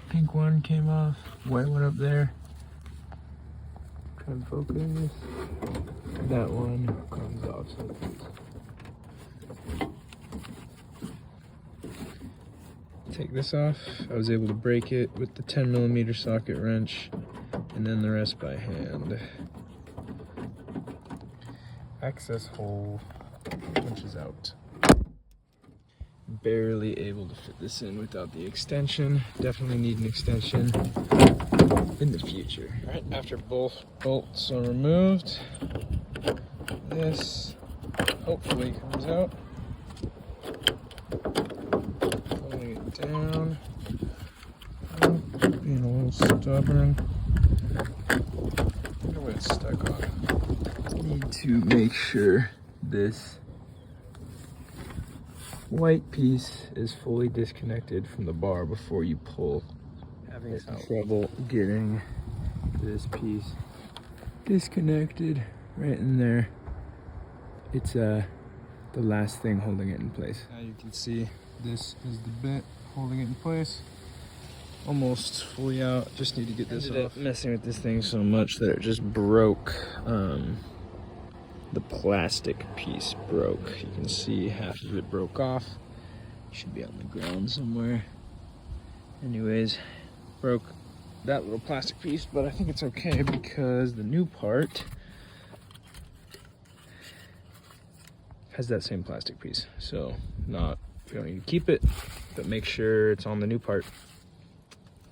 Pink one came off, white one up there. Try and focus. That one comes off. Take this off. I was able to break it with the 10mm socket wrench, and then the rest by hand. Access hole punches out. Barely able to fit this in without the extension. Definitely need an extension in the future. All right, after both bolts are removed, this hopefully comes out. Pulling it down. Being a little stubborn. Look at what it's stuck on. Need to make sure this white piece is fully disconnected from the bar before you pull. Having some trouble getting this piece disconnected right in there. It's the last thing holding it in place. Now you can see this is the bit holding it in place. Almost fully out. Just need to get this off. Messing with this thing so much that it just broke. The plastic piece broke. You can see half of it broke off. Should be on the ground somewhere. Anyways, broke that little plastic piece, but I think it's okay because the new part has that same plastic piece. So we don't need to keep it, but make sure it's on the new part.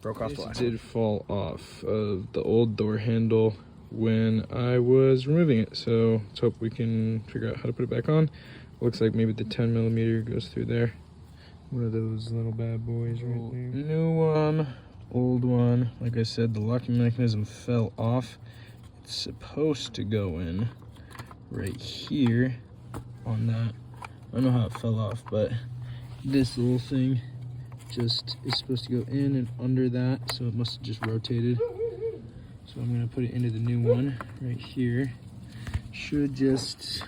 Broke off the last one. Did fall off of the old door handle when I was removing it, so let's hope we can figure out how to put it back on. Looks like maybe the 10mm goes through there. One of those little bad boys right there. New one, old one. Like I said, the locking mechanism fell off. It's supposed to go in right here on that. I don't know how it fell off, but this little thing just is supposed to go in and under that, so it must have just rotated. So I'm gonna put it into the new one right here. Should just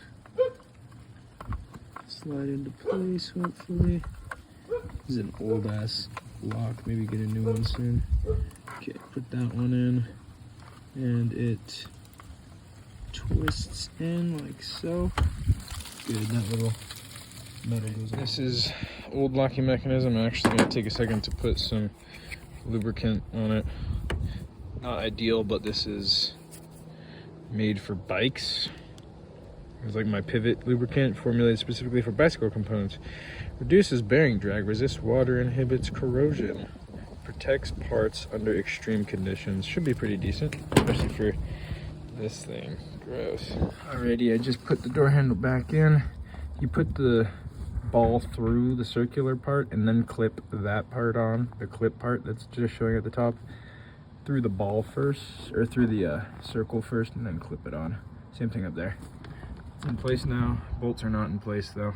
slide into place, hopefully. This is an old ass lock, maybe get a new one soon. Okay, put that one in, and it twists in like so. Good, that little metal goes on. This is old locking mechanism. I'm actually gonna take a second to put some lubricant on it. Not ideal, but this is made for bikes. It's like my pivot lubricant, formulated specifically for bicycle components. Reduces bearing drag, resists water, inhibits corrosion. Protects parts under extreme conditions. Should be pretty decent, especially for this thing. Gross. Alrighty, I just put the door handle back in. You put the ball through the circular part and then clip that part on, the clip part that's just showing at the top. Through the ball first, or through the circle first, and then clip it on. Same thing up there. It's in place now. Bolts are not in place though.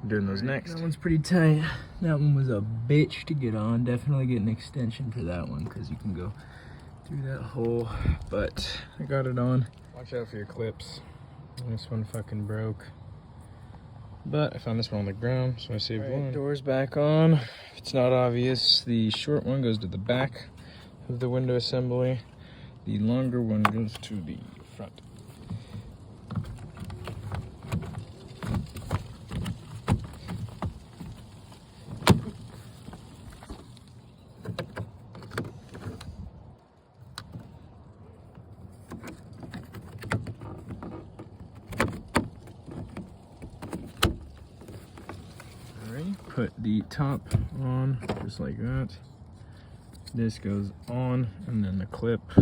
I'm doing those next. That one's pretty tight. That one was a bitch to get on. Definitely get an extension for that one because you can go through that hole. But I got it on. Watch out for your clips. This one fucking broke. But I found this one on the ground, so I saved one. Doors back on. If it's not obvious, the short one goes to the back of the window assembly. The longer one goes to the front. Alright, put the top on just like that. This goes on, and then the clips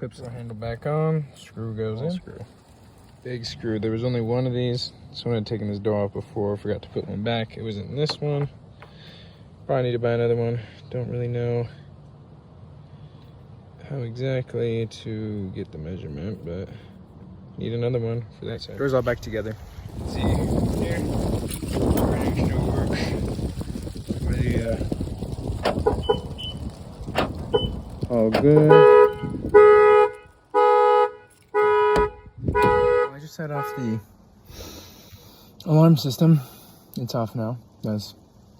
the handle back on. Screw goes in. Screw. Big screw. There was only one of these. Someone had taken this door off before. Forgot to put one back. It was in this one. Probably need to buy another one. Don't really know how exactly to get the measurement, but need another one for that side. Doors all back together. Let's see here. Everything should work. All good. set off the alarm system. It's off now. That's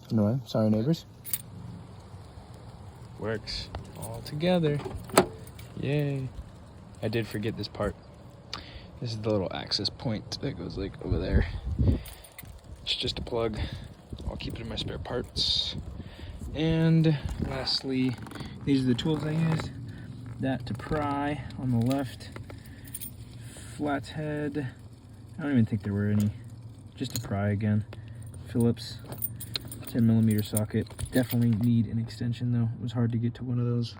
annoying. Sorry, neighbors. Works all together. Yay. I did forget this part. This is the little access point that goes like over there. It's just a plug. I'll keep it in my spare parts. And lastly, these are the tools I used. That to pry on the left. Flathead. I don't even think there were any. Just to pry again. Phillips 10mm socket. Definitely need an extension though. It was hard to get to one of those.